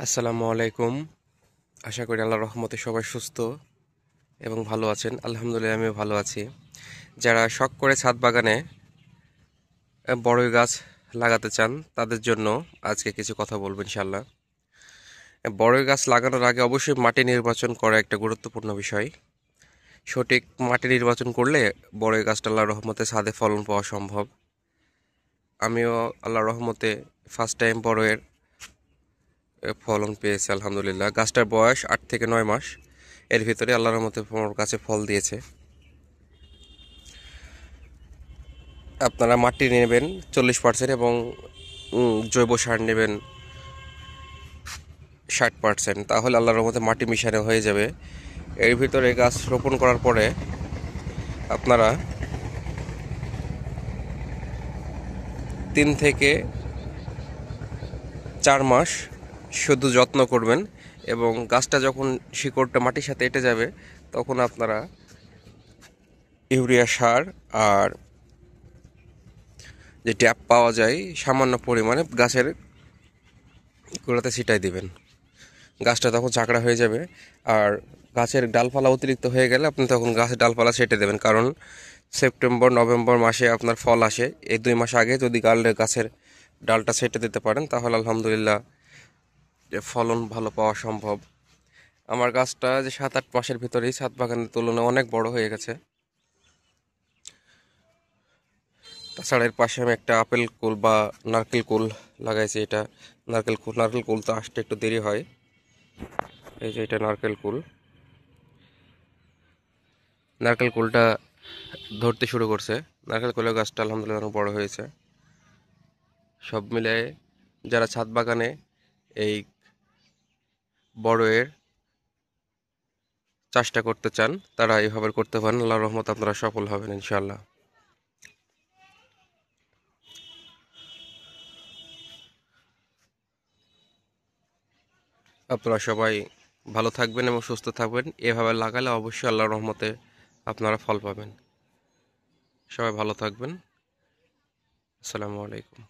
আসসালামু আলাইকুম। আশা করি আল্লাহর রহমতে সবাই সুস্থ এবং ভালো আছেন। আলহামদুলিল্লাহ আমিও ভালো আছি। যারা শখ করে ছাদ বাগানে বড়ই গাছ লাগাতে চান তাদের জন্য আজকে কিছু কথা বলবো ইনশাল্লাহ। বড়ই গাছ লাগানোর আগে অবশ্যই মাটি নির্বাচন করা একটা গুরুত্বপূর্ণ বিষয়। সঠিক মাটি নির্বাচন করলে বড়ই গাছটা আল্লাহর রহমতে ছাদে ফলন পাওয়া সম্ভব। আমিও আল্লাহর রহমতে ফার্স্ট টাইম বড়ইয়ের ফলন পেয়েছে আলহামদুলিল্লাহ। গাছটার বয়স 8 থেকে 9 মাস, এর ভিতরে আল্লাহর রহমতে আমার কাছে ফল দিয়েছে। আপনারা মাটি নেবেন 40% এবং জৈব সার নেবেন 60%, তাহলে আল্লাহর রহমতে মাটি মিশানো হয়ে যাবে। এর ভিতরে গাছ রোপণ করার পরে আপনারা 3 থেকে 4 মাস শুধু যত্ন করবেন এবং গাছটা যখন শিকড়টা মাটির সাথে এঁটে যাবে তখন আপনারা ইউরিয়া সার আর যে ট্যাপ পাওয়া যায় সামান্য পরিমাণে গাছের গোড়াতে ছিটাই দিবেন। গাছটা তখন চাকড়া হয়ে যাবে। আর গাছের ডালপালা অতিরিক্ত হয়ে গেলে আপনি তখন গাছের ডালপালা ছেটে দেবেন, কারণ সেপ্টেম্বর নভেম্বর মাসে আপনার ফল আসে। এই 2 মাস আগে যদি গাছের ডালটা ছেটে দিতে পারেন তাহলে আলহামদুলিল্লাহ ফলন ভালো পাওয়া সম্ভব। আমার গাছটা যে 7-8 মাসের ভিতরেই ছাদ বাগানের তুলনায় অনেক বড় হয়ে গেছে। তাছাড়া এর পাশে আমি একটা আপেল কুল বা নারকেল কুল লাগাইছি। এটা নারকেল কুল তো আসতে একটু দেরি হয়। এই যে এটা নারকেল কুলটা ধরতে শুরু করছে। নারকেল কুলের গাছটা আলহামদুলিল্লাহ অনেক বড় হয়েছে। সব মিলে যারা ছাদ বাগানে এই বড়য়ের চাষটা করতে চান তারা এইভাবে করতে পারেন। আল্লাহর রহমতে আপনারা সফল হবেন ইনশাআল্লাহ। আপনারা সবাই ভালো থাকবেন এবং সুস্থ থাকবেন। এভাবে লাগালে অবশ্যই আল্লাহর রহমতে আপনারা ফল পাবেন। সবাই ভালো থাকবেন। আসসালামু আলাইকুম।